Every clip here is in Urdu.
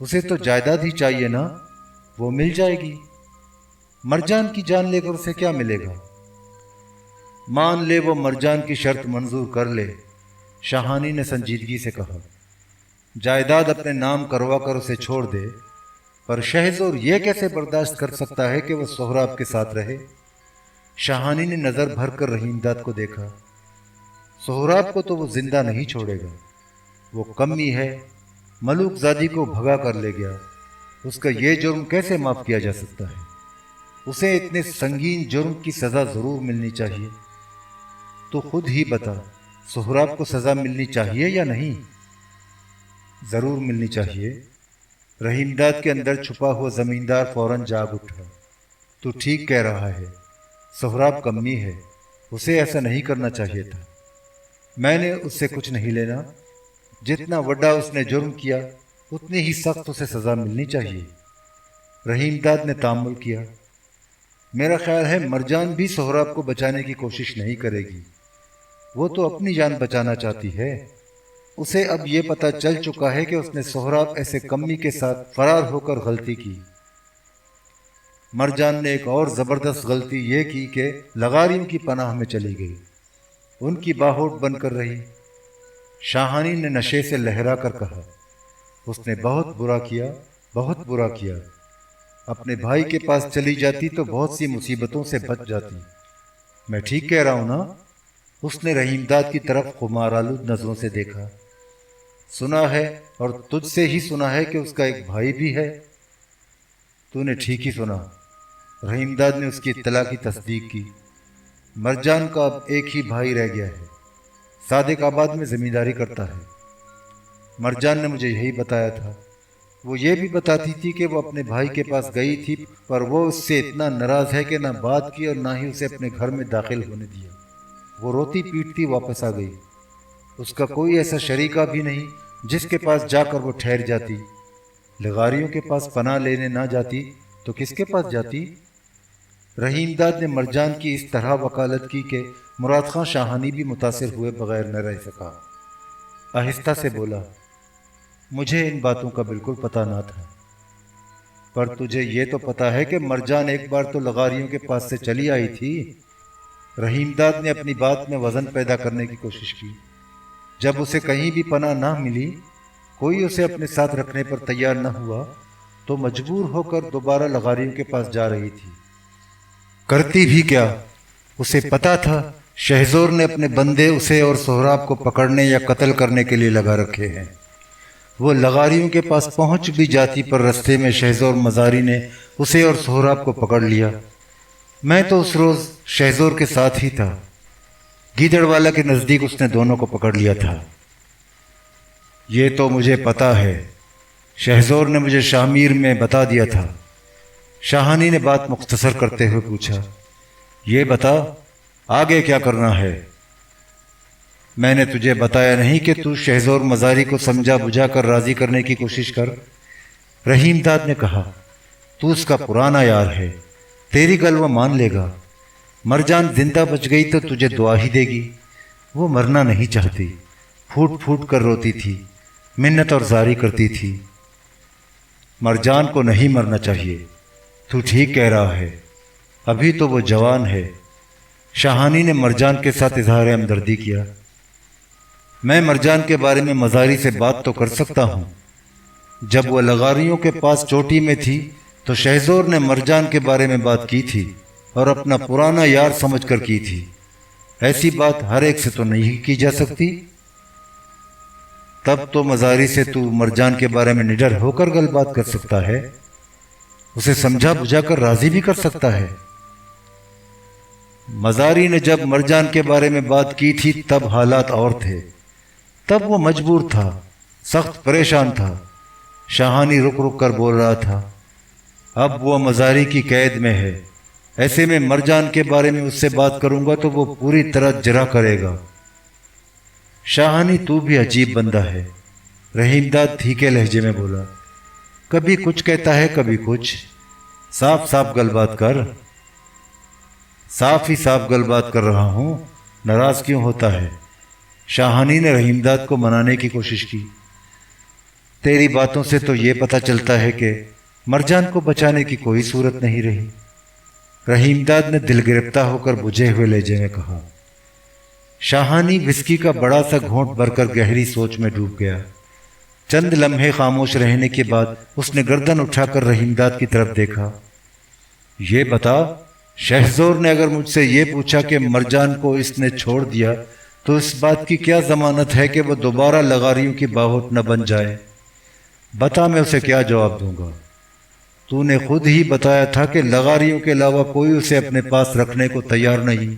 اسے تو جائیداد ہی چاہیے نا، وہ مل جائے گی۔ مرجان کی جان لے کر اسے کیا ملے گا؟ مان لے وہ مرجان کی شرط منظور کر لے، شاہانی نے سنجیدگی سے کہا، جائیداد اپنے نام کروا کر اسے چھوڑ دے، پر شہزور یہ کیسے برداشت کر سکتا ہے کہ وہ سہراب کے ساتھ رہے؟ شاہانی نے نظر بھر کر رحیم داد کو دیکھا۔ سہراب کو تو وہ زندہ نہیں چھوڑے گا، وہ کمی ہے، ملوک زادی کو بھگا کر لے گیا، اس کا یہ جرم کیسے معاف کیا جا سکتا ہے؟ اسے اتنے سنگین جرم کی سزا ضرور ملنی چاہیے۔ تو خود ہی بتا، سہراب کو سزا ملنی چاہیے یا نہیں؟ ضرور ملنی چاہیے۔ رحیم داد کے اندر چھپا ہوا زمیندار فوراً جاگ اٹھا۔ تو ٹھیک کہہ رہا ہے، سہراب کمی ہے، اسے ایسا نہیں کرنا چاہیے تھا۔ میں نے اس سے کچھ نہیں لینا، جتنا وڈا اس نے جرم کیا اتنی ہی سخت اسے سزا ملنی چاہیے۔ رحیم داد نے تأمل کیا۔ میرا خیال ہے مرجان بھی سہراب کو بچانے کی کوشش نہیں کرے گی، وہ تو اپنی جان بچانا چاہتی ہے۔ اسے اب یہ پتہ چل چکا ہے کہ اس نے سہراب ایسے کمی کے ساتھ فرار ہو کر غلطی کی۔ مرجان نے ایک اور زبردست غلطی یہ کی کہ لغاریوں کی پناہ میں چلی گئی، ان کی باہوٹ بن کر رہی۔ شاہانی نے نشے سے لہرا کر کہا، اس نے بہت برا کیا، بہت برا کیا۔ اپنے بھائی کے پاس چلی جاتی تو بہت سی مصیبتوں سے بچ جاتی۔ میں ٹھیک کہہ رہا ہوں نا؟ اس نے رحیم داد کی طرف خمارآلود نظروں سے دیکھا۔ سنا ہے، اور تجھ سے ہی سنا ہے کہ اس کا ایک بھائی بھی ہے۔ تو نے ٹھیک ہی سنا۔ رحیم داد نے اس کی اطلاع کی تصدیق کی۔ مرجان کا اب ایک ہی بھائی رہ گیا ہے، صادق آباد میں زمینداری کرتا ہے۔ مرجان نے مجھے یہی بتایا تھا۔ وہ یہ بھی بتاتی تھی کہ وہ اپنے بھائی کے پاس گئی تھی، پر وہ اس سے اتنا ناراض ہے کہ نہ بات کی اور نہ ہی اسے اپنے گھر میں داخل ہونے دیا۔ وہ روتی پیٹتی واپس آ گئی۔ اس کا کوئی ایسا شریکہ بھی نہیں جس کے پاس جا کر وہ ٹھہر جاتی۔ لغاریوں کے پاس پناہ لینے نہ جاتی تو کس کے پاس جاتی؟ رحیم داد نے مرجان کی اس طرح وکالت کی کہ مراد خان شاہانی بھی متاثر ہوئے بغیر نہ رہ سکا۔ آہستہ سے بولا، مجھے ان باتوں کا بالکل پتہ نہ تھا، پر تجھے یہ تو پتہ ہے کہ مرجان ایک بار تو لغاریوں کے پاس سے چلی آئی تھی۔ رحیم داد نے اپنی بات میں وزن پیدا کرنے کی کوشش کی۔ جب اسے کہیں بھی پناہ نہ ملی، کوئی اسے اپنے ساتھ رکھنے پر تیار نہ ہوا، تو مجبور ہو کر دوبارہ لغاریوں کے پاس جا رہی تھی۔ کرتی بھی کیا؟ اسے پتا تھا شہزور نے اپنے بندے اسے اور سہراب کو پکڑنے یا قتل کرنے کے لیے لگا رکھے ہیں۔ وہ لغاریوں کے پاس پہنچ بھی جاتی، پر رستے میں شہزور مزاری نے اسے اور سہراب کو پکڑ لیا۔ میں تو اس روز شہزور کے ساتھ ہی تھا، گیدڑ والا کے نزدیک اس نے دونوں کو پکڑ لیا تھا۔ یہ تو مجھے پتا ہے، شہزور نے مجھے شامیر میں بتا دیا تھا۔ شاہانی نے بات مختصر کرتے ہوئے پوچھا، یہ بتا آگے کیا کرنا ہے؟ میں نے تجھے بتایا نہیں کہ تو شہزور مزاری کو سمجھا بجھا کر راضی کرنے کی کوشش کر؟ رحیم داد نے کہا، تو اس کا پرانا یار ہے، تیری گل وہ مان لے گا۔ مرجان زندہ بچ گئی تو تجھے دعا ہی دے گی۔ وہ مرنا نہیں چاہتی، پھوٹ پھوٹ کر روتی تھی، منت اور زاری کرتی تھی۔ مرجان کو نہیں مرنا چاہیے، تو ٹھیک کہہ رہا ہے، ابھی تو وہ جوان ہے۔ شاہانی نے مرجان کے ساتھ اظہار ہمدردی کیا۔ میں مرجان کے بارے میں مزاری سے بات تو کر سکتا ہوں۔ جب وہ لغاریوں کے پاس چوٹی میں تھی تو شہزور نے مرجان کے بارے میں بات کی تھی اور اپنا پرانا یار سمجھ کر کی تھی۔ ایسی بات ہر ایک سے تو نہیں کی جا سکتی۔ تب تو مزاری سے تو مرجان کے بارے میں نڈر ہو کر گل بات کر سکتا ہے، اسے سمجھا بجھا کر راضی بھی کر سکتا ہے۔ مزاری نے جب مرجان کے بارے میں بات کی تھی تب حالات اور تھے، تب وہ مجبور تھا، سخت پریشان تھا۔ شاہانی رک رک کر بول رہا تھا، اب وہ مزاری کی قید میں ہے، ایسے میں مرجان کے بارے میں اس سے بات کروں گا تو وہ پوری طرح جرح کرے گا۔ شاہانی تو بھی عجیب بندہ ہے، رحیم داد پھیکے لہجے میں بولا، کبھی کچھ کہتا ہے کبھی کچھ، صاف صاف گل بات کر۔ صاف ہی صاف گل بات کر رہا ہوں، ناراض کیوں ہوتا ہے؟ شاہانی نے رحیم داد کو منانے کی کوشش کی۔ تیری باتوں سے تو یہ پتہ چلتا ہے کہ مرجان کو بچانے کی کوئی صورت نہیں رہی۔ رحیم داد نے دل گرفتہ ہو کر بجھے ہوئے لہجے میں کہا۔ شاہانی وسکی کا بڑا سا گھونٹ بھر کر گہری سوچ میں ڈوب گیا۔ چند لمحے خاموش رہنے کے بعد اس نے گردن اٹھا کر رحیم داد کی طرف دیکھا۔ یہ بتا، شہزور نے اگر مجھ سے یہ پوچھا کہ مرجان کو اس نے چھوڑ دیا تو اس بات کی کیا ضمانت ہے کہ وہ دوبارہ لغاریوں کی باہوٹ نہ بن جائے؟ بتا، میں اسے کیا جواب دوں گا؟ تو نے خود ہی بتایا تھا کہ لغاریوں کے علاوہ کوئی اسے اپنے پاس رکھنے کو تیار نہیں۔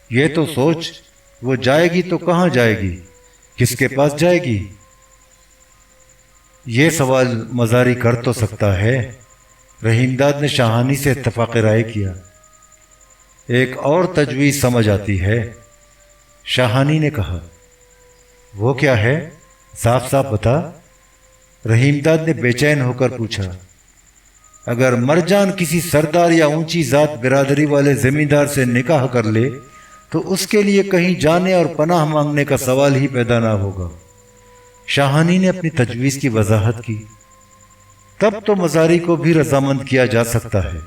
یہ تو سوچ، وہ جائے گی تو کہاں جائے گی؟ کس کے پاس جائے گی؟ یہ سوال مزاری کر تو سکتا ہے۔ رحیم داد نے شاہانی سے اتفاق رائے کیا۔ ایک اور تجویز سمجھ آتی ہے، شاہانی نے کہا۔ وہ کیا ہے؟ صاف صاف بتا۔ رحیم داد نے بے چین ہو کر پوچھا۔ اگر مرجان کسی سردار یا اونچی ذات برادری والے زمیندار سے نکاح کر لے تو اس کے لیے کہیں جانے اور پناہ مانگنے کا سوال ہی پیدا نہ ہوگا۔ شاہانی نے اپنی تجویز کی وضاحت کی۔ تب تو مزاری کو بھی رضامند کیا جا سکتا ہے،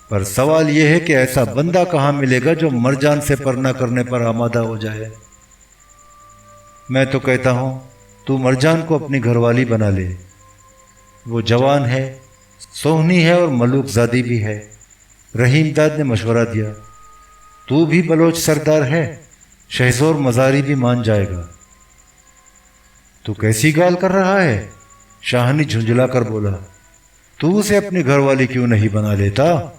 پر سوال یہ ہے کہ ایسا بندہ کہاں ملے گا جو مرجان سے پرنا کرنے پر آمادہ ہو جائے؟ میں تو کہتا ہوں تو مرجان کو اپنی گھر والی بنا لے۔ وہ جوان ہے، سوہنی ہے اور ملوک زادی بھی ہے۔ رحیم داد نے مشورہ دیا۔ تو بھی بلوچ سردار ہے، شہزور مزاری بھی مان جائے گا۔ تو کیسی گال کر رہا ہے؟ شاہانی جھنجھلا کر بولا۔ تو اسے اپنی گھر والی کیوں نہیں بنا لیتا؟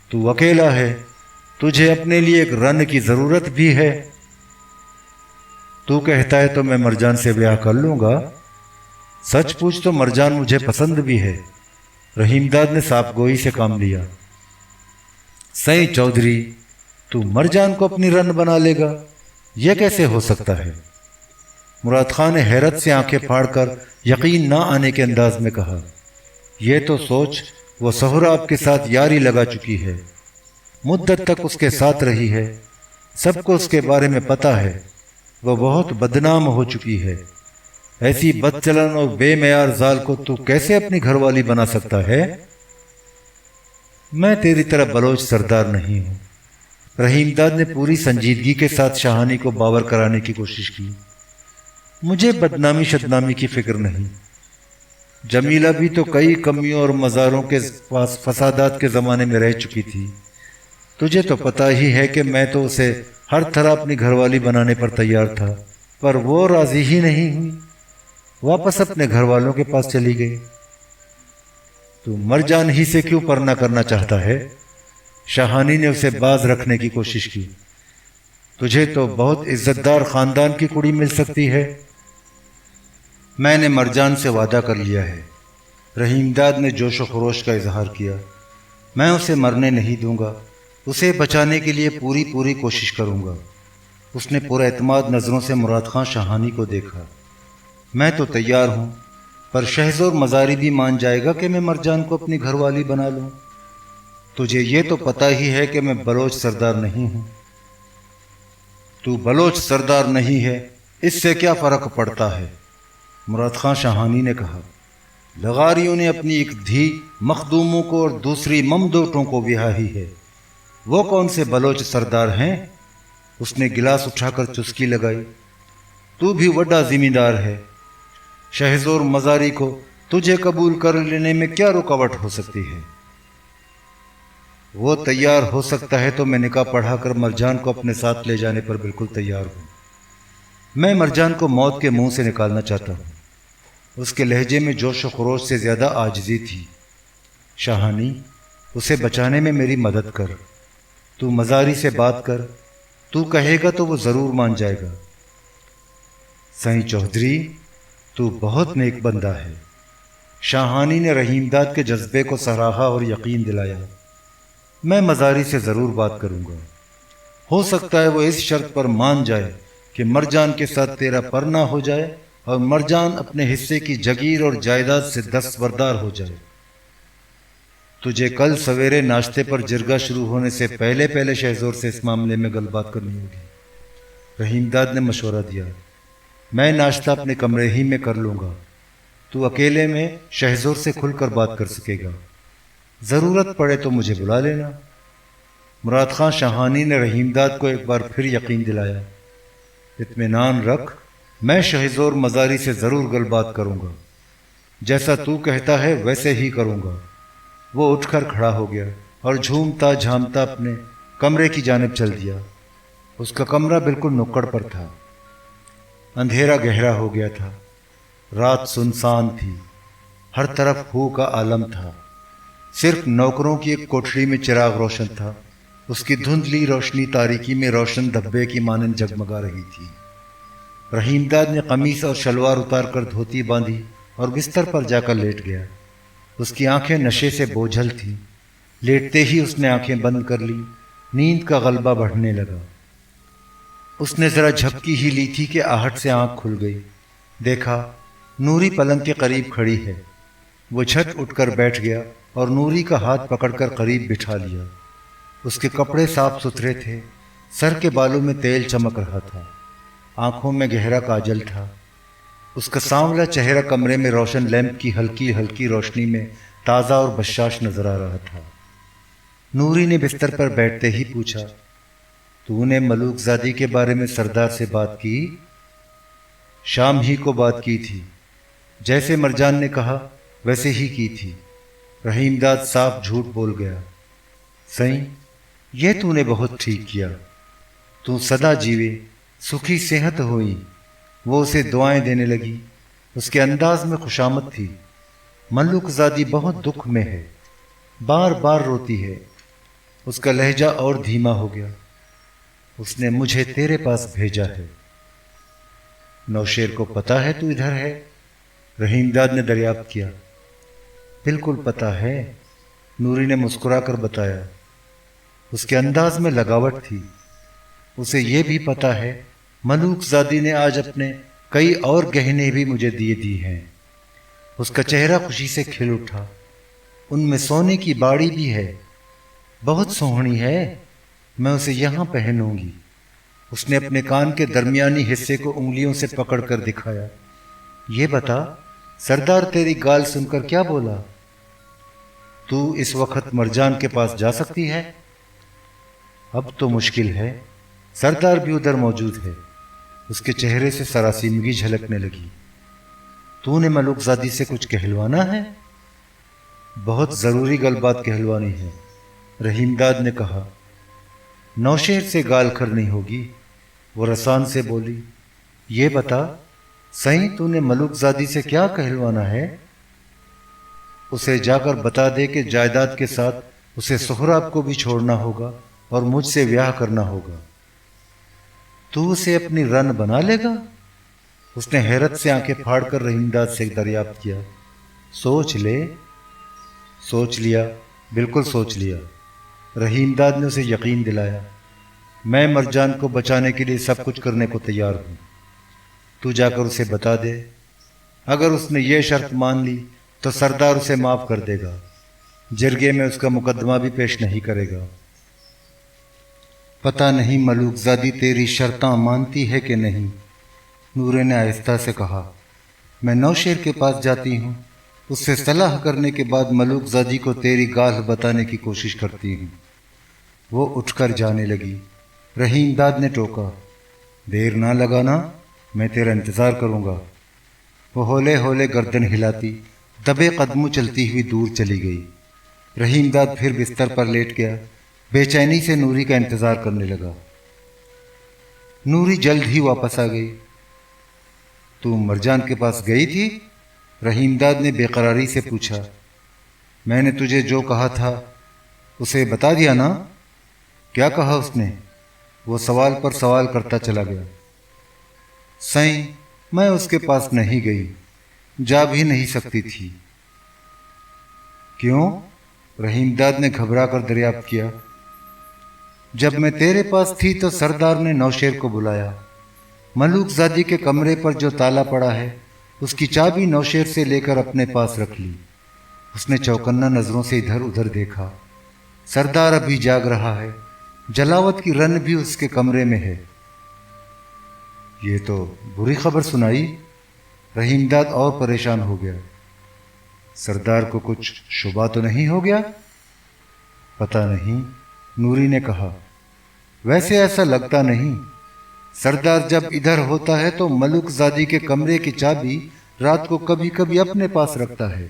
تو اکیلا ہے، تجھے اپنے لیے ایک رن کی ضرورت بھی ہے۔ تو کہتا ہے تو میں مرجان سے بیاہ کر لوں گا۔ سچ پوچھ تو مرجان مجھے پسند بھی ہے۔ رحیم داد نے صاف گوئی سے کام لیا۔ سئی چودھری، تو مرجان کو اپنی رن بنا لے گا؟ یہ کیسے ہو سکتا ہے؟ مراد خان نے حیرت سے آنکھیں پھاڑ کر یقین نہ آنے کے انداز میں کہا۔ یہ تو سوچ، وہ سہراب کے ساتھ یاری لگا چکی ہے، مدت تک اس کے ساتھ رہی ہے، سب کو اس کے بارے میں پتہ ہے، وہ بہت بدنام ہو چکی ہے۔ ایسی بد چلن اور بے معیار زال کو تو کیسے اپنی گھر والی بنا سکتا ہے؟ میں تیری طرح بلوچ سردار نہیں ہوں۔ رحیم داد نے پوری سنجیدگی کے ساتھ شاہانی کو باور کرانے کی کوشش کی۔ مجھے بدنامی شدنامی کی فکر نہیں۔ جمیلہ بھی تو کئی کمیوں اور مزاروں کے فسادات کے زمانے میں رہ چکی تھی۔ تجھے تو پتہ ہی ہے کہ میں تو اسے ہر طرح اپنی گھر والی بنانے پر تیار تھا، پر وہ راضی ہی نہیں ہوئی، واپس اپنے گھر والوں کے پاس چلی گئی۔ تو مرجان ہی سے کیوں پرنا کرنا چاہتا ہے؟ شاہانی نے اسے باز رکھنے کی کوشش کی۔ تجھے تو بہت عزت دار خاندان کی کڑی مل سکتی ہے۔ میں نے مرجان سے وعدہ کر لیا ہے۔ رحیم داد نے جوش و خروش کا اظہار کیا۔ میں اسے مرنے نہیں دوں گا، اسے بچانے کے لیے پوری کوشش کروں گا۔ اس نے پورا اعتماد نظروں سے مراد خان شاہانی کو دیکھا۔ میں تو تیار ہوں، پر شہزور مزاری بھی مان جائے گا کہ میں مرجان کو اپنی گھر والی بنا لوں۔ تجھے یہ تو پتہ ہی ہے کہ میں بلوچ سردار نہیں ہوں۔ تو بلوچ سردار نہیں ہے، اس سے کیا فرق پڑتا ہے؟ مراد خان شاہانی نے کہا۔ لغاریوں نے اپنی ایک دھی مخدوموں کو اور دوسری ممدوٹوں کو بیاہی ہے، وہ کون سے بلوچ سردار ہیں؟ اس نے گلاس اٹھا کر چسکی لگائی۔ تو بھی وڈا زمیندار ہے، شہزور مزاری کو تجھے قبول کر لینے میں کیا رکاوٹ ہو سکتی ہے؟ وہ تیار ہو سکتا ہے تو میں نکاح پڑھا کر مرجان کو اپنے ساتھ لے جانے پر بالکل تیار ہوں۔ میں مرجان کو موت کے منہ سے نکالنا چاہتا ہوں۔ اس کے لہجے میں جوش و خروش سے زیادہ عاجزی تھی۔ شاہانی، اسے بچانے میں میری مدد کر۔ تو مزاری سے بات کر، تو کہے گا تو وہ ضرور مان جائے گا۔ سائیں چودھری، تو بہت نیک بندہ ہے۔ شاہانی نے رحیم داد کے جذبے کو سراہا اور یقین دلایا۔ میں مزاری سے ضرور بات کروں گا، ہو سکتا ہے وہ اس شرط پر مان جائے کہ مرجان کے ساتھ تیرا پرنا ہو جائے اور مرجان اپنے حصے کی جگیر اور جائیداد سے دستبردار ہو جائے۔ تجھے کل سویرے ناشتے پر جرگہ شروع ہونے سے پہلے شہزور سے اس معاملے میں گل بات کرنی ہوگی۔ رحیم داد نے مشورہ دیا۔ میں ناشتہ اپنے کمرے ہی میں کر لوں گا، تو اکیلے میں شہزور سے کھل کر بات کر سکے گا، ضرورت پڑے تو مجھے بلا لینا۔ مراد خان شاہانی نے رحیم داد کو ایک بار پھر یقین دلایا۔ اطمینان رکھ، میں شہزور مزاری سے ضرور گل بات کروں گا، جیسا تو کہتا ہے ویسے ہی کروں گا۔ وہ اٹھ کر کھڑا ہو گیا اور جھومتا جھامتا اپنے کمرے کی جانب چل دیا۔ اس کا کمرہ بالکل نکڑ پر تھا، اندھیرا گہرا ہو گیا تھا، رات سنسان تھی، ہر طرف ہو کا عالم تھا۔ صرف نوکروں کی ایک کوٹھری میں چراغ روشن تھا، اس کی دھندلی روشنی تاریکی میں روشن دھبے کی مانند جگمگا رہی تھی۔ رحیم داد نے قمیص اور شلوار اتار کر دھوتی باندھی اور بستر پر جا کر لیٹ گیا۔ اس کی آنکھیں نشے سے بوجھل تھیں، لیٹتے ہی اس نے آنکھیں بند کر لی، نیند کا غلبہ بڑھنے لگا۔ اس نے ذرا جھپکی ہی لی تھی کہ آہٹ سے آنکھ کھل گئی، دیکھا نوری پلنگ کے قریب کھڑی ہے۔ وہ جھٹ اٹھ کر بیٹھ گیا اور نوری کا ہاتھ پکڑ کر قریب بٹھا لیا۔ اس کے کپڑے صاف ستھرے تھے، سر کے بالوں میں تیل چمک رہا تھا، آنکھوں میں گہرا کاجل تھا۔ اس کا سانولا چہرہ کمرے میں روشن لیمپ کی ہلکی ہلکی روشنی میں تازہ اور بشاش نظر آ رہا تھا۔ نوری نے بستر پر بیٹھتے ہی پوچھا، تو نے ملوک زادی کے بارے میں سردار سے بات کی؟ شام ہی کو بات کی تھی، جیسے مرجان نے کہا ویسے ہی کی تھی۔ رحیم داد صاف جھوٹ بول گیا۔ سائیں، یہ تو نے بہت ٹھیک کیا، تو سدا جیوے، سکھی صحت ہوئی۔ وہ اسے دعائیں دینے لگی، اس کے انداز میں خوشامد تھی۔ ملوک زادی بہت دکھ میں ہے، بار بار روتی ہے۔ اس کا لہجہ اور دھیما ہو گیا۔ اس نے مجھے تیرے پاس بھیجا ہے۔ نوشیر کو پتا ہے تو ادھر ہے؟ رحیم داد نے دریافت کیا۔ بالکل پتا ہے، نوری نے مسکرا کر بتایا۔ اس کے انداز میں لگاوٹ تھی۔ اسے یہ بھی پتا ہے ملوک زادی نے آج اپنے کئی اور گہنے بھی مجھے دی ہیں۔ اس کا چہرہ خوشی سے کھل اٹھا۔ ان میں سونے کی باڑی بھی ہے، بہت سوہنی ہے، میں اسے یہاں پہنوں گی۔ اس نے اپنے کان کے درمیانی حصے کو انگلیوں سے پکڑ کر دکھایا۔ یہ بتا، سردار تیری گال سن کر کیا بولا؟ تو اس وقت مرجان کے پاس جا سکتی ہے؟ اب تو مشکل ہے، سردار بھی ادھر موجود ہے۔ اس کے چہرے سے سراسیمگی جھلکنے لگی۔ تو نے ملوک زادی سے کچھ کہلوانا ہے؟ بہت ضروری گل بات کہلوانی ہے، رحیم داد نے کہا۔ نوشیر سے گال کرنی ہوگی، وہ رسان سے بولی۔ یہ بتا سائیں، تو نے ملوک زادی سے کیا کہلوانا ہے؟ اسے جا کر بتا دے کہ جائیداد کے ساتھ اسے سہراب کو بھی چھوڑنا ہوگا اور مجھ سے بیاہ کرنا ہوگا۔ تو اسے اپنی رن بنا لے گا؟ اس نے حیرت سے آنکھیں پھاڑ کر رحیم داد سے دریافت کیا۔ سوچ لے۔ سوچ لیا، بالکل سوچ لیا۔ رحیم داد نے اسے یقین دلایا۔ میں مرجان کو بچانے کے لیے سب کچھ کرنے کو تیار ہوں۔ تو جا کر اسے بتا دے، اگر اس نے یہ شرط مان لی تو سردار اسے معاف کر دے گا، جرگے میں اس کا مقدمہ بھی پیش نہیں کرے گا۔ پتہ نہیں ملوک زادی تیری شرطاں مانتی ہے کہ نہیں، نورے نے آہستہ سے کہا۔ میں نوشیر کے پاس جاتی ہوں، اس سے صلاح کرنے کے بعد ملوک زادی کو تیری گال بتانے کی کوشش کرتی ہوں۔ وہ اٹھ کر جانے لگی۔ رحیم داد نے ٹوکا، دیر نہ لگانا، میں تیرا انتظار کروں گا۔ وہ ہولے ہولے گردن ہلاتی دبے قدموں چلتی ہوئی دور چلی گئی۔ رحیم داد پھر بستر پر لیٹ گیا، بے چینی سے نوری کا انتظار کرنے لگا۔ نوری جلد ہی واپس آ گئی۔ تو مرجان کے پاس گئی تھی؟ رحیم داد نے بے قراری سے پوچھا۔ میں نے تجھے جو کہا تھا اسے بتا دیا نا؟ کیا کہا اس نے؟ وہ سوال پر سوال کرتا چلا گیا۔ سائیں، میں اس کے پاس نہیں گئی، جا بھی نہیں سکتی تھی۔ کیوں؟ رحیم داد نے گھبرا کر دریافت کیا۔ جب میں تیرے پاس تھی تو سردار نے نوشیر کو بلایا۔ ملوک زادی کے کمرے پر جو تالا پڑا ہے اس کی چابی نوشیر سے لے کر اپنے پاس رکھ لی۔ اس نے چوکنا نظروں سے ادھر ادھر دیکھا۔ سردار ابھی جاگ رہا ہے، جلاوت کی رن بھی اس کے کمرے میں ہے۔ یہ تو بری خبر سنائی، رحیم داد اور پریشان ہو گیا۔ سردار کو کچھ شبہ تو نہیں ہو گیا؟ پتہ نہیں، نوری نے کہا۔ ویسے ایسا لگتا نہیں، سردار جب ادھر ہوتا ہے تو ملک زادی کے کمرے کی چابی رات کو کبھی کبھی اپنے پاس رکھتا ہے۔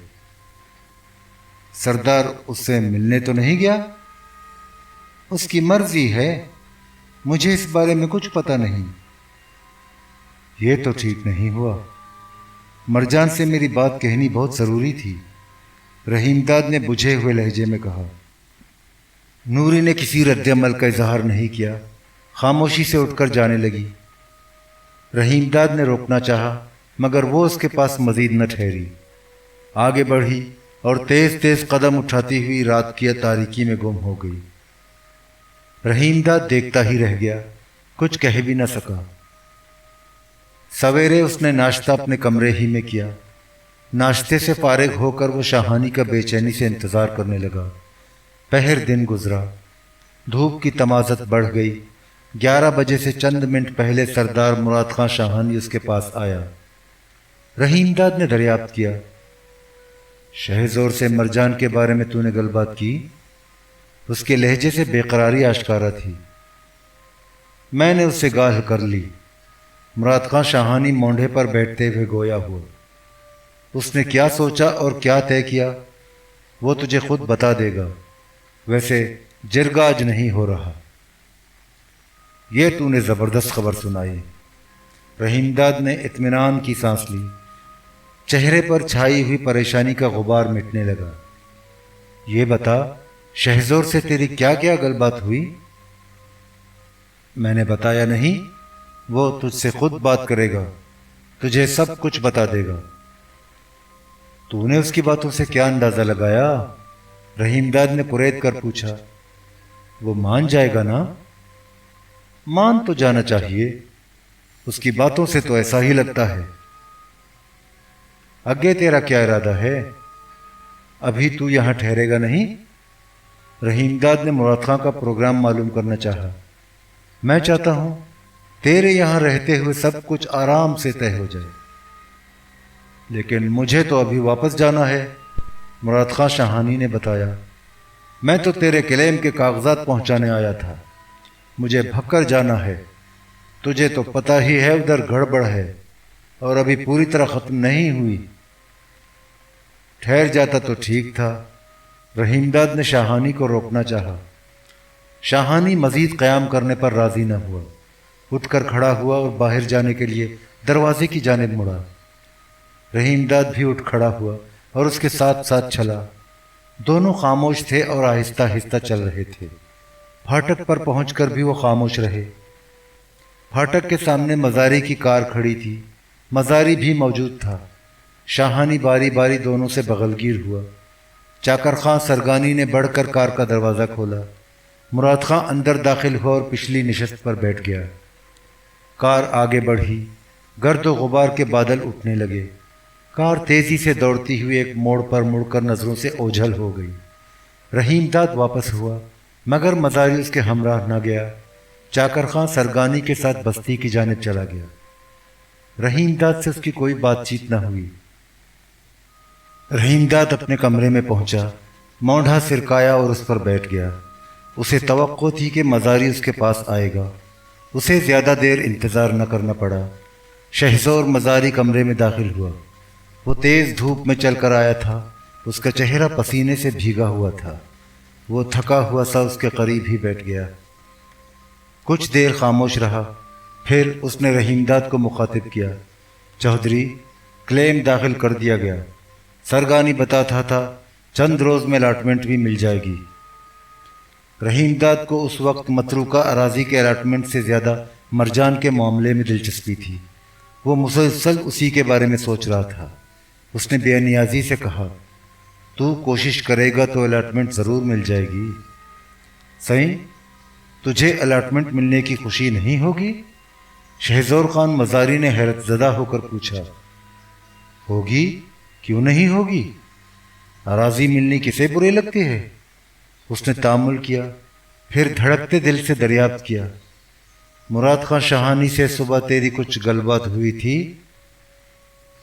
سردار اس سے ملنے تو نہیں گیا؟ اس کی مرضی ہے، مجھے اس بارے میں کچھ پتہ نہیں۔ یہ تو ٹھیک نہیں ہوا، مرجان سے میری بات کہنی بہت ضروری تھی، رحیم داد نے بجھے ہوئے لہجے میں کہا۔ نوری نے کسی رد عمل کا اظہار نہیں کیا، خاموشی سے اٹھ کر جانے لگی۔ رحیم داد نے روکنا چاہا مگر وہ اس کے پاس مزید نہ ٹھہری، آگے بڑھی اور تیز تیز قدم اٹھاتی ہوئی رات کی تاریکی میں گم ہو گئی۔ رحیم داد دیکھتا ہی رہ گیا، کچھ کہہ بھی نہ سکا۔ سویرے اس نے ناشتہ اپنے کمرے ہی میں کیا۔ ناشتے سے فارغ ہو کر وہ شاہانی کا بے چینی سے انتظار کرنے لگا۔ پہر دن گزرا، دھوپ کی تمازت بڑھ گئی۔ 11 بجے سے چند منٹ پہلے سردار مراد خان شاہانی اس کے پاس آیا۔ رحیم داد نے دریافت کیا، شہزور سے مرجان کے بارے میں تو نے گل بات کی؟ اس کے لہجے سے بے قراری آشکارا تھی۔ میں نے اس سے گال کر لی، مراد خان شاہانی مونڈے پر بیٹھتے ہوئے گویا ہوا۔ اس نے کیا سوچا اور کیا طے کیا وہ تجھے خود بتا دے گا۔ ویسے جرگہ آج نہیں ہو رہا۔ یہ تو نے زبردست خبر سنائی۔ رحیم داد نے اطمینان کی سانس لی، چہرے پر چھائی ہوئی پریشانی کا غبار مٹنے لگا۔ یہ بتا، شہزور سے تیری کیا کیا گل بات ہوئی؟ میں نے بتایا نہیں، وہ تجھ سے خود بات کرے گا، تجھے سب کچھ بتا دے گا۔ تو نے اس کی باتوں سے کیا اندازہ لگایا؟ رحیم داد نے کرید کر پوچھا۔ وہ مان جائے گا نا؟ مان تو جانا چاہیے، اس کی باتوں سے تو ایسا ہی لگتا ہے۔ آگے تیرا کیا ارادہ ہے؟ ابھی تو یہاں ٹھہرے گا نہیں؟ رحیم داد نے مراد خان کا پروگرام معلوم کرنا چاہا۔ میں چاہتا ہوں تیرے یہاں رہتے ہوئے سب کچھ آرام سے طے ہو جائے، لیکن مجھے تو ابھی واپس جانا ہے، مراد خان شاہانی نے بتایا۔ میں تو تیرے کلیم کے کاغذات پہنچانے آیا تھا، مجھے بھکر جانا ہے۔ تجھے تو پتہ ہی ہے ادھر گڑبڑ ہے اور ابھی پوری طرح ختم نہیں ہوئی۔ ٹھہر جاتا تو ٹھیک تھا، رحیم داد نے شاہانی کو روکنا چاہا۔ شاہانی مزید قیام کرنے پر راضی نہ ہوا، اٹھ کر کھڑا ہوا اور باہر جانے کے لیے دروازے کی جانب مڑا۔ رحیم داد بھی اٹھ کھڑا ہوا اور اس کے ساتھ ساتھ چلا۔ دونوں خاموش تھے اور آہستہ آہستہ چل رہے تھے۔ پھاٹک پر پہنچ کر بھی وہ خاموش رہے۔ پھاٹک کے سامنے مزاری کی کار کھڑی تھی، مزاری بھی موجود تھا۔ شاہانی باری باری دونوں سے بغلگیر ہوا۔ چاکر خان سرگانی نے بڑھ کر کار کا دروازہ کھولا۔ مراد خان اندر داخل ہوا اور پچھلی نشست پر بیٹھ گیا۔ کار آگے بڑھی، گرد و غبار کے بادل اٹھنے لگے۔ کار تیزی سے دوڑتی ہوئی ایک موڑ پر مڑ کر نظروں سے اوجھل ہو گئی۔ رحیم داد واپس ہوا مگر مزاری اس کے ہمراہ نہ گیا۔ چاکر خان سرگانی کے ساتھ بستی کی جانب چلا گیا۔ رحیم داد سے اس کی کوئی بات چیت نہ ہوئی۔ رحیم داد اپنے کمرے میں پہنچا، مونڈھا سرکایا اور اس پر بیٹھ گیا۔ اسے توقع تھی کہ مزاری اس کے پاس آئے گا۔ اسے زیادہ دیر انتظار نہ کرنا پڑا۔ شہزور مزاری کمرے میں داخل ہوا۔ وہ تیز دھوپ میں چل کر آیا تھا، اس کا چہرہ پسینے سے بھیگا ہوا تھا۔ وہ تھکا ہوا سا اس کے قریب ہی بیٹھ گیا۔ کچھ دیر خاموش رہا، پھر اس نے رحیم داد کو مخاطب کیا۔ چودھری، کلیم داخل کر دیا گیا، سرگانی بتاتا تھا چند روز میں الاٹمنٹ بھی مل جائے گی۔ رحیم داد کو اس وقت متروکہ اراضی کے الاٹمنٹ سے زیادہ مرجان کے معاملے میں دلچسپی تھی۔ وہ مسلسل اسی کے بارے میں سوچ رہا تھا۔ اس نے بے نیازی سے کہا، تو کوشش کرے گا تو الاٹمنٹ ضرور مل جائے گی۔ صحیح، تجھے الاٹمنٹ ملنے کی خوشی نہیں ہوگی؟ شہزور خان مزاری نے حیرت زدہ ہو کر پوچھا۔ ہوگی، کیوں نہیں ہوگی؟ اراضی ملنی کسے برے لگتی ہے؟ اس نے تامل کیا، پھر دھڑکتے دل سے دریافت کیا، مراد خان شاہانی سے صبح تیری کچھ گل بات ہوئی تھی؟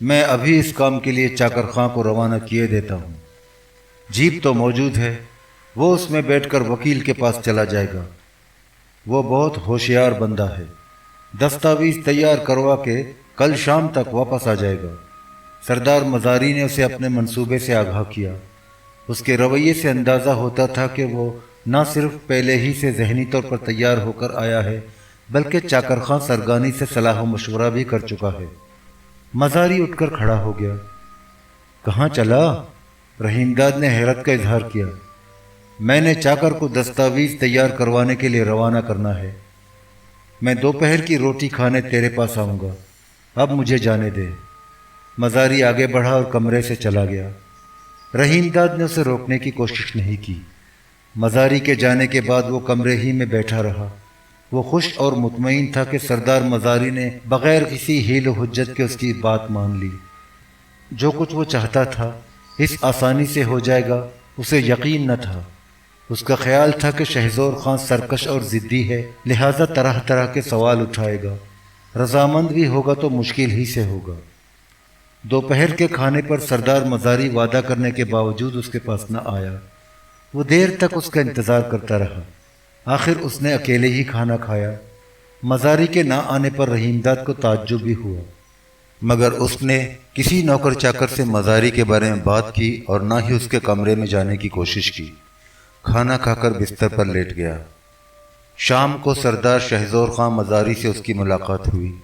میں ابھی اس کام کے لیے چاکر خاں کو روانہ کیے دیتا ہوں۔ جیپ تو موجود ہے، وہ اس میں بیٹھ کر وکیل کے پاس چلا جائے گا۔ وہ بہت ہوشیار بندہ ہے، دستاویز تیار کروا کے کل شام تک واپس آ جائے گا۔ سردار مزاری نے اسے اپنے منصوبے سے آگاہ کیا۔ اس کے رویے سے اندازہ ہوتا تھا کہ وہ نہ صرف پہلے ہی سے ذہنی طور پر تیار ہو کر آیا ہے، بلکہ چاکر خاں سرگانی سے صلاح و مشورہ بھی کر چکا ہے۔ مزاری اٹھ کر کھڑا ہو گیا۔ کہاں چلا؟ رحیم داد نے حیرت کا اظہار کیا۔ میں نے چاکر کو دستاویز تیار کروانے کے لیے روانہ کرنا ہے۔ میں دوپہر کی روٹی کھانے تیرے پاس آؤں گا، اب مجھے جانے دے۔ مزاری آگے بڑھا اور کمرے سے چلا گیا۔ رحیم داد نے اسے روکنے کی کوشش نہیں کی۔ مزاری کے جانے کے بعد وہ کمرے ہی میں بیٹھا رہا۔ وہ خوش اور مطمئن تھا کہ سردار مزاری نے بغیر کسی حیل و حجت کے اس کی بات مان لی۔ جو کچھ وہ چاہتا تھا اس آسانی سے ہو جائے گا، اسے یقین نہ تھا۔ اس کا خیال تھا کہ شہزور خان سرکش اور ضدی ہے، لہذا طرح طرح کے سوال اٹھائے گا۔ رضامند بھی ہوگا تو مشکل ہی سے ہوگا۔ دوپہر کے کھانے پر سردار مزاری وعدہ کرنے کے باوجود اس کے پاس نہ آیا۔ وہ دیر تک اس کا انتظار کرتا رہا۔ آخر اس نے اکیلے ہی کھانا کھایا۔ مزاری کے نہ آنے پر رحیم داد کو تعجب بھی ہوا، مگر اس نے کسی نوکر چاکر سے مزاری کے بارے میں بات کی اور نہ ہی اس کے کمرے میں جانے کی کوشش کی۔ کھانا کھا کر بستر پر لیٹ گیا۔ شام کو سردار شہزور خان مزاری سے اس کی ملاقات ہوئی۔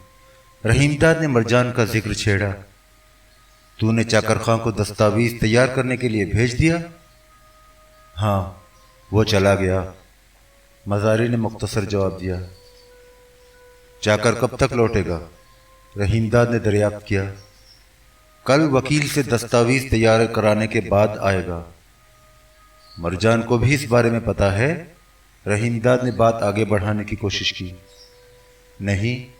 رحیم داد نے مرجان کا ذکر چھیڑا۔ تو نے چاکر خان کو دستاویز تیار کرنے کے لیے بھیج دیا؟ ہاں، وہ چلا گیا، مزاری نے مختصر جواب دیا۔ چاکر کب تک لوٹے گا؟ رحیم داد نے دریافت کیا۔ کل وکیل سے دستاویز تیار کرانے کے بعد آئے گا۔ مرجان کو بھی اس بارے میں پتا ہے؟ رحیم داد نے بات آگے بڑھانے کی کوشش کی۔ نہیں،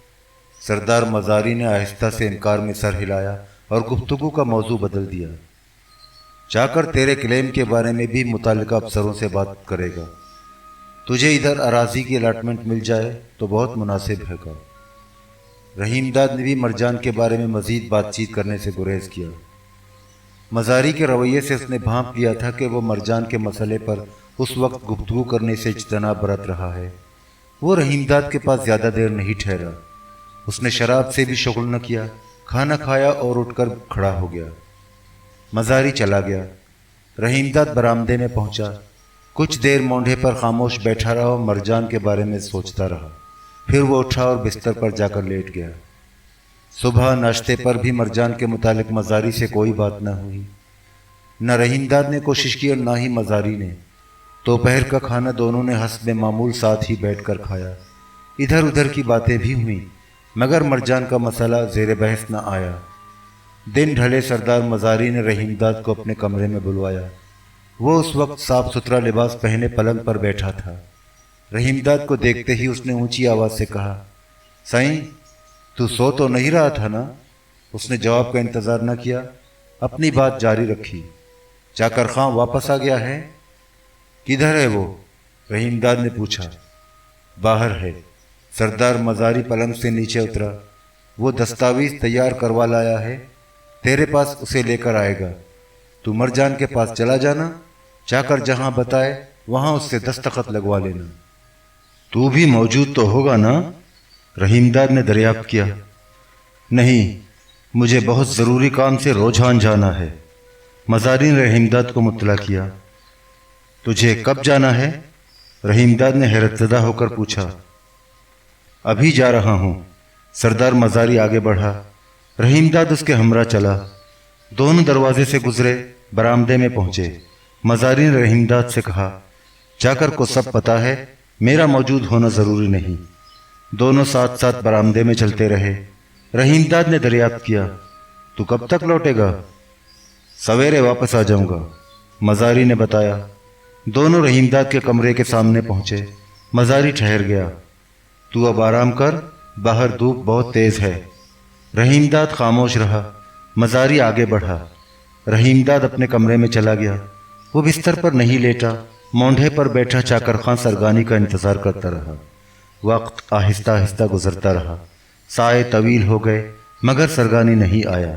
سردار مزاری نے آہستہ سے انکار میں سر ہلایا اور گفتگو کا موضوع بدل دیا۔ چاکر تیرے کلیم کے بارے میں بھی متعلقہ افسروں سے بات کرے گا۔ تجھے ادھر اراضی کی الاٹمنٹ مل جائے تو بہت مناسب ہے گا۔ رحیم داد نے بھی مرجان کے بارے میں مزید بات چیت کرنے سے گریز کیا۔ مزاری کے رویے سے اس نے بھانپ لیا تھا کہ وہ مرجان کے مسئلے پر اس وقت گفتگو کرنے سے اجتناب برت رہا ہے۔ وہ رحیم داد کے پاس زیادہ دیر نہیں ٹھہرا۔ اس نے شراب سے بھی شغل نہ کیا، کھانا کھایا اور اٹھ کر کھڑا ہو گیا۔ مزاری چلا گیا۔ رحیم داد برآمدے میں پہنچا۔ کچھ دیر مونڈھے پر خاموش بیٹھا رہا اور مرجان کے بارے میں سوچتا رہا۔ پھر وہ اٹھا اور بستر پر جا کر لیٹ گیا۔ صبح ناشتے پر بھی مرجان کے متعلق مزاری سے کوئی بات نہ ہوئی۔ نہ رحیم داد نے کوشش کی اور نہ ہی مزاری نے۔ دوپہر کا کھانا دونوں نے حسب معمول ساتھ ہی بیٹھ کر کھایا۔ ادھر ادھر کی باتیں بھی ہوئیں، مگر مرجان کا مسئلہ زیر بحث نہ آیا۔ دن ڈھلے سردار مزاری نے رحیم داد کو اپنے کمرے میں بلوایا۔ وہ اس وقت صاف ستھرا لباس پہنے پلنگ پر بیٹھا تھا۔ رحیم داد کو دیکھتے ہی اس نے اونچی آواز سے کہا، سائیں، تو سو تو نہیں رہا تھا نا؟ اس نے جواب کا انتظار نہ کیا، اپنی بات جاری رکھی۔ چاکر خان واپس آ گیا ہے؟ کدھر ہے وہ؟ رحیم داد نے پوچھا۔ باہر ہے۔ سردار مزاری پلنگ سے نیچے اترا۔ وہ دستاویز تیار کروا لایا ہے، تیرے پاس اسے لے کر آئے گا۔ تو مرجان کے پاس چلا جانا، چاکر جہاں بتائے وہاں اس سے دستخط لگوا لینا۔ تو بھی موجود تو ہوگا نا؟ رحیم داد نے دریافت کیا۔ نہیں، مجھے بہت ضروری کام سے روجھان جانا ہے۔ مزاری نے رحیم داد کو مطلع کیا۔ تجھے کب جانا ہے؟ رحیم داد نے حیرت زدہ ہو کر پوچھا۔ ابھی جا رہا ہوں۔ سردار مزاری آگے بڑھا۔ رحیم داد اس کے ہمراہ چلا۔ دونوں دروازے سے گزرے، برآمدے میں پہنچے۔ مزاری نے رحیم داد سے کہا، چاکر کو سب پتا ہے، میرا موجود ہونا ضروری نہیں۔ دونوں ساتھ ساتھ برآمدے میں چلتے رہے۔ رحیم داد نے دریافت کیا، تو کب تک لوٹے گا؟ سویرے واپس آ جاؤں گا، مزاری نے بتایا۔ دونوں رحیم داد کے کمرے کے سامنے پہنچے۔ مزاری ٹھہر گیا۔ تو اب آرام کر، باہر دھوپ بہت تیز ہے۔ رحیم داد خاموش رہا۔ مزاری آگے بڑھا۔ رحیم داد اپنے کمرے میں چلا گیا۔ وہ بستر پر نہیں لیٹا، مونڈھے پر بیٹھا چاکر خان سرگانی کا انتظار کرتا رہا۔ وقت آہستہ آہستہ گزرتا رہا۔ سائے طویل ہو گئے، مگر سرگانی نہیں آیا۔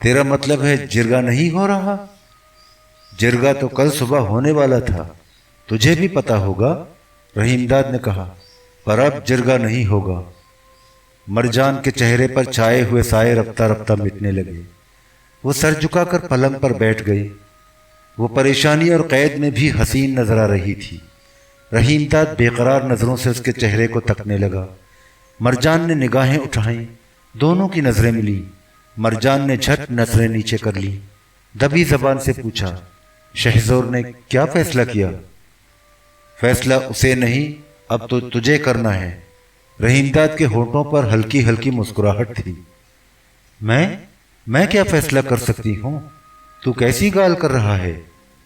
تیرا مطلب ہے جرگا نہیں ہو رہا؟ جرگا تو کل صبح ہونے والا تھا، تجھے بھی پتا ہوگا، رحیم داد نے کہا، پر اب جرگا نہیں ہوگا۔ مرجان کے چہرے پر چھائے ہوئے سائے رفتہ رفتہ مٹنے لگے۔ وہ سر جھکا کر پلنگ پر بیٹھ گئی۔ وہ پریشانی اور قید میں بھی حسین نظر آ رہی تھی۔ رحیم داد بے قرار نظروں سے اس کے چہرے کو تکنے لگا۔ مرجان نے نگاہیں اٹھائیں، دونوں کی نظریں ملیں۔ مرجان نے جھٹ نظریں نیچے کر لیں، دبی زبان سے پوچھا، شہزور نے کیا فیصلہ کیا؟ فیصلہ اسے نہیں، اب تو تجھے کرنا ہے۔ رحیم داد کے ہونٹوں پر ہلکی ہلکی مسکراہٹ تھی۔ میں کیا فیصلہ کر سکتی ہوں؟ تو کیسی گال کر رہا ہے؟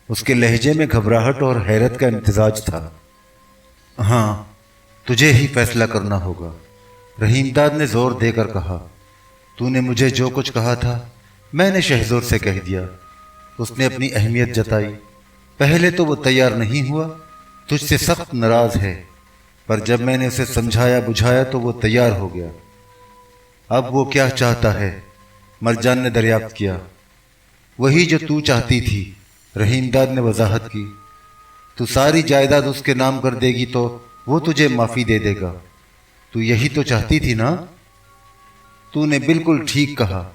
اس کے لہجے میں گھبراہٹ اور حیرت کا امتزاج تھا۔ ہاں، تجھے ہی فیصلہ کرنا ہوگا، رحیم داد نے زور دے کر کہا۔ تو نے مجھے جو کچھ کہا تھا میں نے شہزور سے کہہ دیا۔ اس نے اپنی اہمیت جتائی۔ پہلے تو وہ تیار نہیں ہوا، تجھ سے سخت ناراض ہے، پر جب میں نے اسے سمجھایا بجھایا تو وہ تیار ہو گیا۔ اب وہ کیا چاہتا ہے؟ مرجان نے دریافت کیا۔ وہی جو تو چاہتی تھی، رحیم داد نے وضاحت کی۔ تو ساری جائیداد اس کے نام کر دے گی تو وہ تجھے معافی دے دے گا۔ تو یہی تو چاہتی تھی نا؟ تو نے بالکل ٹھیک کہا،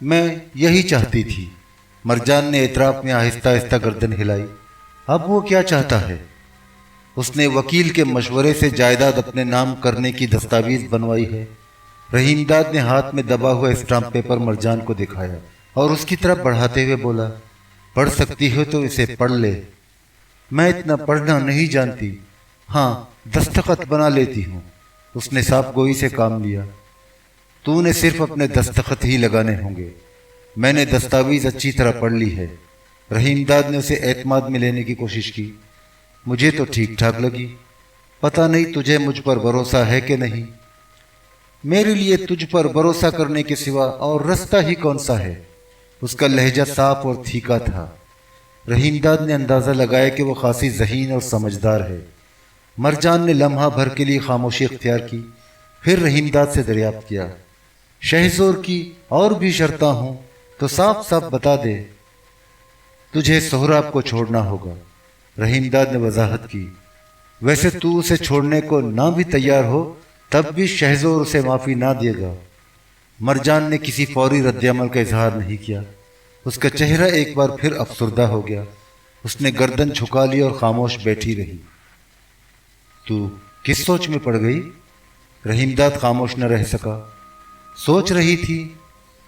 میں یہی چاہتی تھی۔ مرجان نے اعتراف میں آہستہ آہستہ گردن ہلائی۔ اب وہ کیا چاہتا ہے؟ اس نے وکیل کے مشورے سے جائیداد اپنے نام کرنے کی دستاویز بنوائی ہے۔ رحیم داد نے ہاتھ میں دبا ہوا اسٹامپ پیپر مرجان کو دکھایا اور اس کی طرف بڑھاتے ہوئے بولا، پڑھ سکتی ہو تو اسے پڑھ لے۔ میں اتنا پڑھنا نہیں جانتی، ہاں دستخط بنا لیتی ہوں۔ اس نے صاف گوئی سے کام لیا۔ تو نے صرف اپنے دستخط ہی لگانے ہوں گے، میں نے دستاویز اچھی طرح پڑھ لی ہے۔ رحیم داد نے اسے اعتماد میں لینے کی کوشش کی۔ مجھے تو ٹھیک ٹھاک لگی، پتہ نہیں تجھے مجھ پر بھروسہ ہے کہ نہیں؟ میرے لیے تجھ پر بھروسہ کرنے کے سوا اور رستہ ہی کون سا ہے؟ اس کا لہجہ صاف اور تھیکا تھا۔ رحیم داد نے اندازہ لگایا کہ وہ خاصی ذہین اور سمجھدار ہے۔ مرجان نے لمحہ بھر کے لیے خاموشی اختیار کی، پھر رحیم داد سے دریافت کیا، شہزور کی اور بھی شرطاں ہوں تو صاف صاف بتا دے۔ تجھے سہراب کو چھوڑنا ہوگا، رحیم داد نے وضاحت کی۔ ویسے تو اسے چھوڑنے کو نہ بھی تیار ہو تب بھی شہزور اسے معافی نہ دے گا۔ مرجان نے کسی فوری رد عمل کا اظہار نہیں کیا۔ اس کا چہرہ ایک بار پھر افسردہ ہو گیا۔ اس نے گردن جھکا لی اور خاموش بیٹھی رہی۔ تو کس سوچ میں پڑ گئی؟ رحیم داد خاموش نہ رہ سکا۔ سوچ رہی تھی،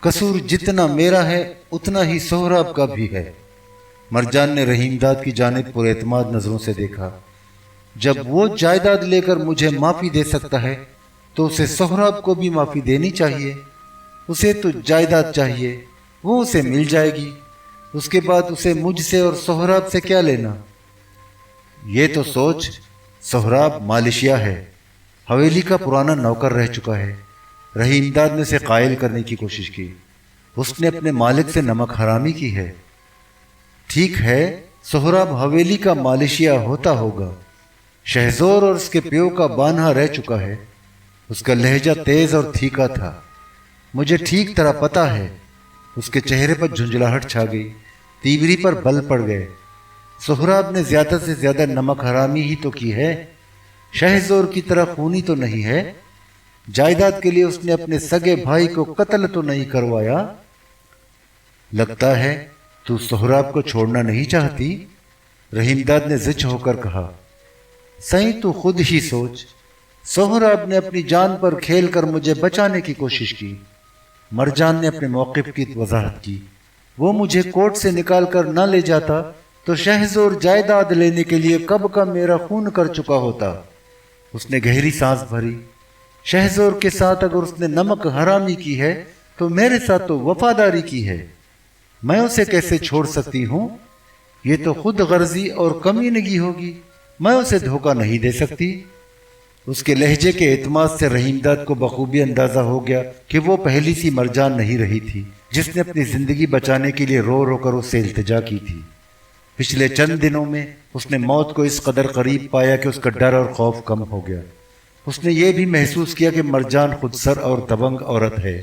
قصور جتنا میرا ہے اتنا ہی سہراب کا بھی ہے۔ مرجان نے رحیم داد کی جانب پر اعتماد نظروں سے دیکھا۔ جب وہ جائیداد لے کر مجھے معافی دے سکتا ہے تو اسے سہراب کو بھی معافی دینی چاہیے۔ اسے تو جائیداد چاہیے، وہ اسے مل جائے گی، اس کے بعد اسے مجھ سے اور سہراب سے کیا لینا؟ یہ تو سوچ، سہراب مالشیا ہے، حویلی کا پرانا نوکر رہ چکا ہے۔ رحیم داد نے اسے قائل کرنے کی کوشش کی۔ اس نے اپنے مالک سے نمک حرامی کی ہے۔ ٹھیک ہے، سہراب حویلی کا مالشیا ہوتا ہوگا، شہزور اور اس کے پیو کا بانہا رہ چکا ہے۔ اس کا لہجہ تیز اور تھیکا تھا، مجھے ٹھیک طرح پتا ہے۔ اس کے چہرے پر جھنجھلاہٹ چھا گئی، تیوری پر بل پڑ گئے۔ سہراب نے زیادہ سے زیادہ نمک حرامی ہی تو کی ہے، شہزور کی طرح خونی تو نہیں ہے۔ جائیداد کے لیے اس نے اپنے سگے بھائی کو قتل تو نہیں کروایا۔ لگتا ہے تو سہراب کو چھوڑنا نہیں چاہتی، رحیم داد نے زچ ہو کر کہا۔ سہی تو خود ہی سوچ، سہراب نے اپنی جان پر کھیل کر مجھے بچانے کی کوشش کی۔ مرجان نے اپنے موقف کی وضاحت کی۔ وہ مجھے کوٹ سے نکال کر نہ لے جاتا تو شہزور جائیداد لینے کے لیے کب کا میرا خون کر چکا ہوتا۔ اس نے گہری سانس بھری۔ شہزور کے ساتھ اگر اس نے نمک حرامی کی ہے تو میرے ساتھ تو وفاداری کی ہے، میں اسے کیسے چھوڑ سکتی ہوں؟ یہ تو خود غرضی اور کمینگی ہوگی، میں اسے دھوکہ نہیں دے سکتی۔ اس کے لہجے کے اعتماد سے رحیم داد کو بخوبی اندازہ ہو گیا کہ وہ پہلی سی مرجان نہیں رہی تھی جس نے اپنی زندگی بچانے کے لیے رو رو کر اس سے التجا کی تھی۔ پچھلے چند دنوں میں اس نے موت کو اس قدر قریب پایا کہ اس کا ڈر اور خوف کم ہو گیا۔ اس نے یہ بھی محسوس کیا کہ مرجان خود سر اور دبنگ عورت ہے،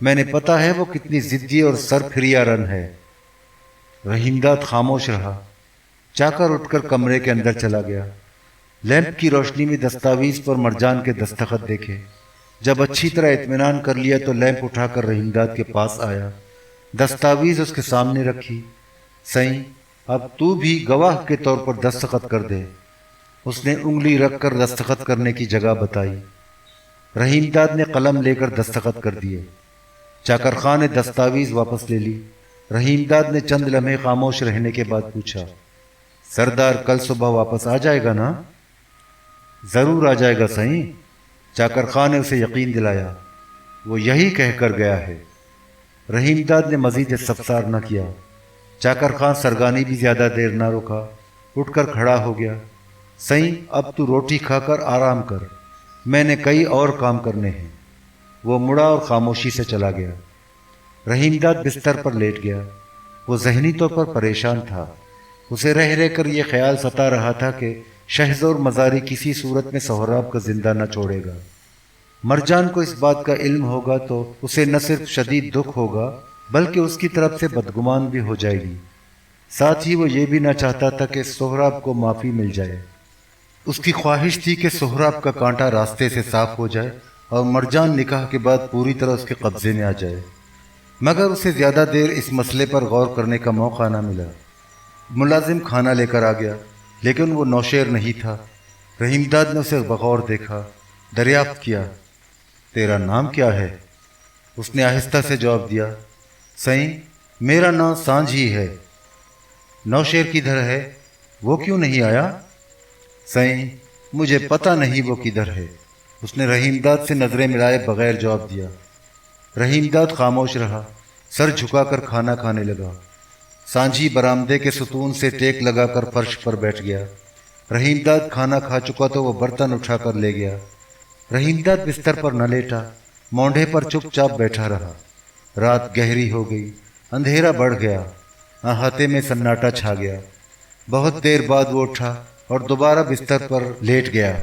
میں نے پتا ہے وہ کتنی ضدی اور سرپھریا رن ہے۔ رحیم داد خاموش رہا۔ چاکر اٹھ کر کمرے کے اندر چلا گیا۔ لیمپ کی روشنی میں دستاویز پر مرجان کے دستخط دیکھے۔ جب اچھی طرح اطمینان کر لیا تو لیمپ اٹھا کر رحیم داد کے پاس آیا، دستاویز اس کے سامنے رکھی۔ سائیں، اب تو بھی گواہ کے طور پر دستخط کر دے۔ اس نے انگلی رکھ کر دستخط کرنے کی جگہ بتائی۔ رحیم داد نے قلم لے کر دستخط کر دیے۔ چاکر خان نے دستاویز واپس لے لی۔ رحیم داد نے چند لمحے خاموش رہنے کے بعد پوچھا، سردار کل صبح واپس آ جائے گا نا؟ ضرور آ جائے گا سائیں۔ چاکر خان نے اسے یقین دلایا۔ وہ یہی کہہ کر گیا ہے۔ رحیم داد نے مزید استفسار نہ کیا۔ چاکر خان سرگانی بھی زیادہ دیر نہ رکا، اٹھ کر کھڑا ہو گیا۔ سائیں، اب تو روٹی کھا کر آرام کر، میں نے کئی اور کام کرنے ہیں۔ وہ مڑا اور خاموشی سے چلا گیا۔ رحیم داد بستر پر لیٹ گیا۔ وہ ذہنی طور پر پریشان تھا۔ اسے رہ رہ کر یہ خیال ستا رہا تھا کہ شہزور مزاری کسی صورت میں سہراب کا زندہ نہ چھوڑے گا۔ مرجان کو اس بات کا علم ہوگا تو اسے نہ صرف شدید دکھ ہوگا بلکہ اس کی طرف سے بدگمان بھی ہو جائے گی۔ ساتھ ہی وہ یہ بھی نہ چاہتا تھا کہ سہراب کو معافی مل جائے۔ اس کی خواہش تھی کہ سہراب کا کانٹا راستے سے صاف ہو جائے اور مرجان نکاح کے بعد پوری طرح اس کے قبضے میں آ جائے، مگر اسے زیادہ دیر اس مسئلے پر غور کرنے کا موقع نہ ملا۔ ملازم کھانا لے کر آ گیا لیکن وہ نوشیر نہیں تھا۔ رحیم داد نے اسے بغور دیکھا، دریافت کیا، تیرا نام کیا ہے؟ اس نے آہستہ سے جواب دیا، سائیں، میرا نام سانجھ ہی ہے۔ نوشیر کدھر ہے؟ وہ کیوں نہیں آیا؟ سائیں، مجھے پتہ نہیں وہ کدھر ہے۔ اس نے رحیم داد سے نظریں ملائے بغیر جواب دیا۔ رحیم داد خاموش رہا، سر جھکا کر کھانا کھانے لگا۔ سانجھی برآمدے کے ستون سے ٹیک لگا کر فرش پر بیٹھ گیا۔ رحیم داد کھانا کھا چکا تو وہ برتن اٹھا کر لے گیا۔ رحیم داد بستر پر نہ لیٹا، مونڈھے پر چپ چاپ بیٹھا رہا۔ رات گہری ہو گئی، اندھیرا بڑھ گیا، احاطے میں سناٹا چھا گیا۔ بہت دیر بعد وہ اٹھا اور دوبارہ بستر پر لیٹ گیا۔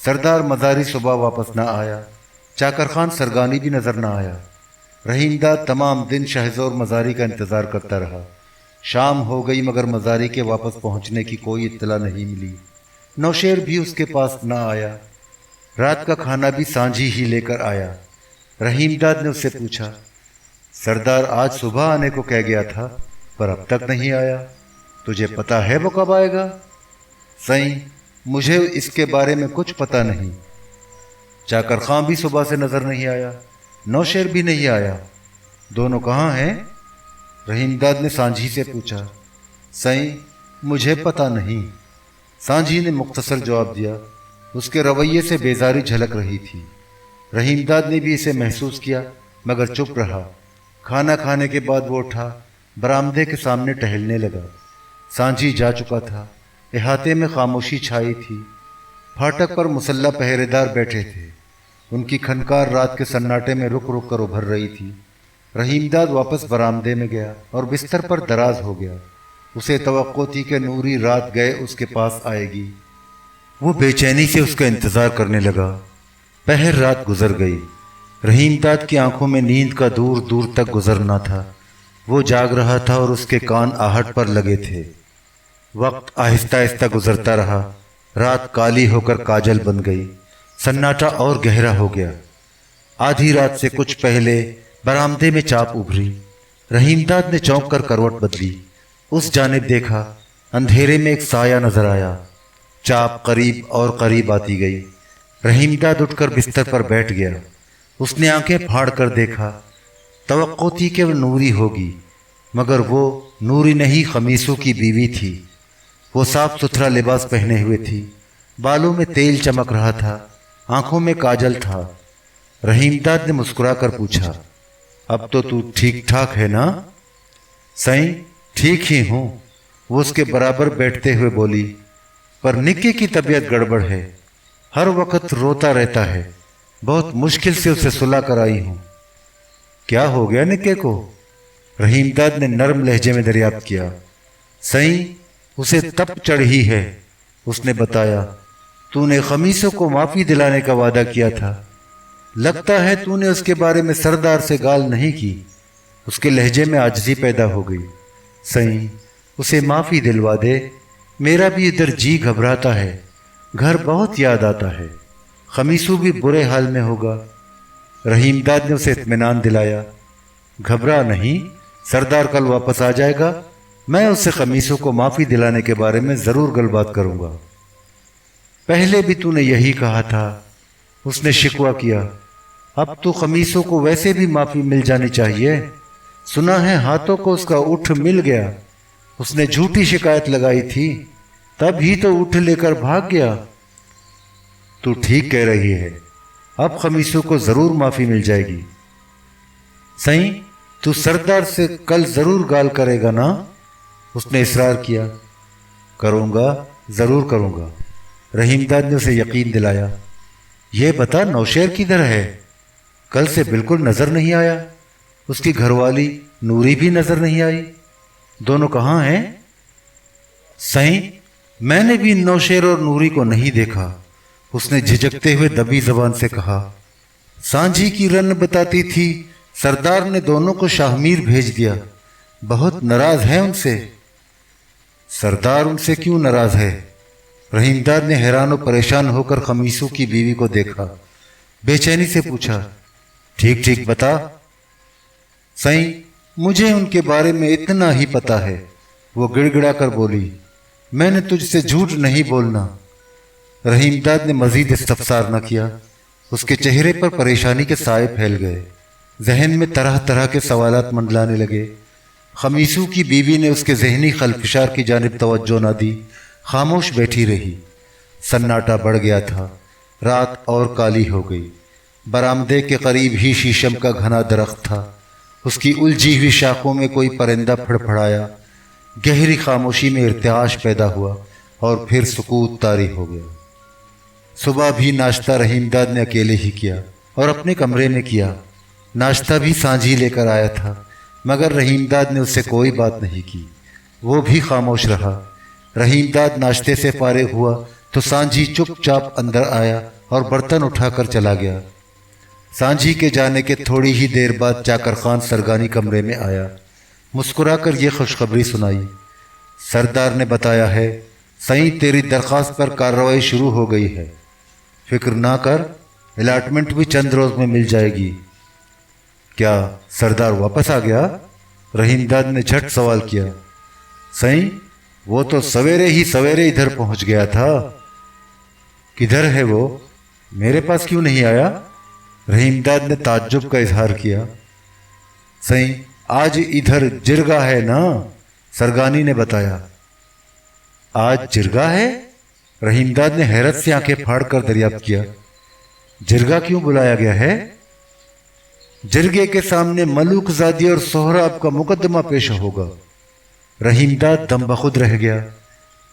سردار مزاری صبح واپس نہ آیا۔ چاکر خان سرگانی بھی نظر نہ آیا۔ رحیم داد تمام دن شہزور مزاری کا انتظار کرتا رہا۔ شام ہو گئی مگر مزاری کے واپس پہنچنے کی کوئی اطلاع نہیں ملی۔ نوشیر بھی اس کے پاس نہ آیا۔ رات کا کھانا بھی سانجھی ہی لے کر آیا۔ رحیم داد نے اس سے پوچھا، سردار آج صبح آنے کو کہہ گیا تھا پر اب تک نہیں آیا، تجھے پتا ہے وہ کب آئے گا؟ سائیں، مجھے اس کے بارے میں کچھ پتا نہیں۔ چاکر خان بھی صبح سے نظر نہیں آیا، نوشیر بھی نہیں آیا، دونوں کہاں ہیں؟ رحیم داد نے سانجھی سے پوچھا۔ سائیں، مجھے پتا نہیں۔ سانجھی نے مختصر جواب دیا۔ اس کے رویے سے بیزاری جھلک رہی تھی۔ رحیم داد نے بھی اسے محسوس کیا مگر چپ رہا۔ کھانا کھانے کے بعد وہ اٹھا، برآمدے کے سامنے ٹہلنے لگا۔ سانجھی جا چکا تھا۔ احاطے میں خاموشی چھائی تھی۔ پھاٹک پر مسلح پہرے دار بیٹھے تھے، ان کی کھنکار رات کے سناٹے میں رک رک کر ابھر رہی تھی۔ رحیم داد واپس برآمدے میں گیا اور بستر پر دراز ہو گیا۔ اسے توقع تھی کہ نوری رات گئے اس کے پاس آئے گی۔ وہ بے چینی سے اس کا انتظار کرنے لگا۔ پہر رات گزر گئی۔ رحیم داد کی آنکھوں میں نیند کا دور دور تک گزرنا تھا۔ وہ جاگ رہا تھا اور اس کے کان آہٹ پر لگے تھے۔ وقت آہستہ آہستہ گزرتا رہا۔ رات کالی ہو کر کاجل بن گئی۔ سناٹا اور گہرا ہو گیا۔ آدھی رات سے کچھ پہلے برآمدے میں چاپ ابھری۔ رحیم داد نے چونک کر کروٹ بدلی۔ اس جانب دیکھا، اندھیرے میں ایک سایہ نظر آیا۔ چاپ قریب اور قریب آتی گئی۔ رحیم داد اٹھ کر بستر پر بیٹھ گیا۔ اس نے آنکھیں پھاڑ کر دیکھا۔ توقع تھی کہ وہ نوری ہوگی مگر وہ نوری نہیں، خمیسوں کی بیوی تھی۔ وہ صاف ستھرا لباس پہنے ہوئے تھی، بالوں میں تیل چمک رہا تھا، آنکھوں میں کاجل تھا۔ رحیم داد نے مسکرا کر پوچھا، اب تو ٹھیک ٹھاک ہے نا؟ سائیں، ٹھیک ہی ہوں، وہ اس کے برابر بیٹھتے ہوئے بولی، پر نکی کی طبیعت گڑبڑ ہے، ہر وقت روتا رہتا ہے، بہت مشکل سے اسے سلا کر آئی ہوں۔ کیا ہو گیا نکے کو؟ رحیم داد نے نرم لہجے میں دریافت کیا۔ سائیں، اسے تپ چڑھی ہے، اس نے بتایا، تو نے خمیسوں کو معافی دلانے کا وعدہ کیا تھا۔ لگتا ہے تو نے اس کے بارے میں سردار سے گال نہیں کی۔ اس کے لہجے میں عاجزی پیدا ہو گئی۔ سائیں اسے معافی دلوا دے، میرا بھی ادھر جی گھبراتا ہے، گھر بہت یاد آتا ہے، خمیسو بھی برے حال میں ہوگا۔ رحیم داد نے اسے اطمینان دلایا، گھبرا نہیں، سردار کل واپس آ جائے گا، میں اس سے خمیسو کو معافی دلانے کے بارے میں ضرور گل بات کروں گا۔ پہلے بھی تو نے یہی کہا تھا، اس نے شکوہ کیا۔ اب تو خمیسو کو ویسے بھی معافی مل جانی چاہیے، سنا ہے ہاتھوں کو اس کا اٹھ مل گیا، اس نے جھوٹی شکایت لگائی تھی، تب ہی تو اٹھ لے کر بھاگ گیا۔ تو ٹھیک کہہ رہی ہے، اب خمیسو کو ضرور معافی مل جائے گی۔ سائیں تو سردار سے کل ضرور گال کرے گا نا؟ اس نے اصرار کیا۔ کروں گا، ضرور کروں گا، رحیم داد نے اسے یقین دلایا۔ یہ بتا نوشیر کدھر ہے؟ کل سے بالکل نظر نہیں آیا، اس کی گھر والی نوری بھی نظر نہیں آئی، دونوں کہاں ہیں؟ سائیں میں نے بھی نوشیر اور نوری کو نہیں دیکھا، اس نے جھجکتے ہوئے دبی زبان سے کہا۔ سانجھی کی رن بتاتی تھی سردار نے دونوں کو شاہمیر بھیج دیا، بہت ناراض ہے ان سے۔ سردار ان سے کیوں ناراض ہے؟ رحیم داد نے حیران و پریشان ہو کر خمیسو کی بیوی کو دیکھا، بے چینی سے پوچھا۔ ٹھیک ٹھیک بتا۔ سائیں مجھے ان کے بارے میں اتنا ہی پتا ہے، وہ گڑ گڑا کر بولی۔ میں نے تجھ سے جھوٹ نہیں بولنا۔ رحیم داد نے مزید استفسار نہ کیا، اس کے چہرے پر پریشانی کے سائے پھیل گئے، ذہن میں طرح طرح کے سوالات منڈلانے لگے۔ خمیسو کی بیوی نے اس کے ذہنی خلفشار کی جانب توجہ نہ دی، خاموش بیٹھی رہی۔ سناٹا بڑھ گیا تھا، رات اور کالی ہو گئی۔ برآمدے کے قریب ہی شیشم کا گھنا درخت تھا، اس کی الجھی ہوئی شاخوں میں کوئی پرندہ پھڑ پھڑایا۔ گہری خاموشی میں ارتعاش پیدا ہوا اور پھر سکوت طاری ہو گیا۔ صبح بھی ناشتہ رحیم داد نے اکیلے ہی کیا اور اپنے کمرے میں کیا۔ ناشتہ بھی سانجھی لے کر آیا تھا، مگر رحیم داد نے اس سے کوئی بات نہیں کی، وہ بھی خاموش رہا۔ رحیم داد ناشتے سے فارغ ہوا تو سانجھی چپ چاپ اندر آیا اور برتن اٹھا کر چلا گیا۔ سانجھی کے جانے کے تھوڑی ہی دیر بعد چاکر خان سرگانی کمرے میں آیا، مسکرا کر یہ خوشخبری سنائی۔ سردار نے بتایا ہے، سائیں تیری درخواست پر کارروائی شروع ہو گئی ہے، فکر نہ کر، الاٹمنٹ بھی چند روز میں مل جائے گی۔ کیا سردار واپس آ گیا؟ رحیم داد نے جھٹ سوال کیا۔ سائیں وہ تو سویرے ہی سویرے ادھر پہنچ گیا تھا۔ کدھر ہے وہ؟ میرے پاس کیوں نہیں آیا؟ رحیم داد نے تعجب کا اظہار کیا۔ سائیں آج ادھر جرگا ہے نا، سرگانی نے بتایا۔ آج جرگا ہے؟ رحیم داد نے حیرت سے آنکھیں پھاڑ کر دریافت کیا۔ جرگا کیوں بلایا گیا ہے؟ جرگے کے سامنے ملوک زادی اور سہراب کا مقدمہ پیش ہوگا۔ رحیم داد دم بخود رہ گیا۔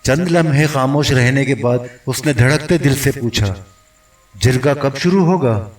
چند لمحے خاموش رہنے کے بعد اس نے دھڑکتے دل سے پوچھا، جرگا کب شروع ہوگا؟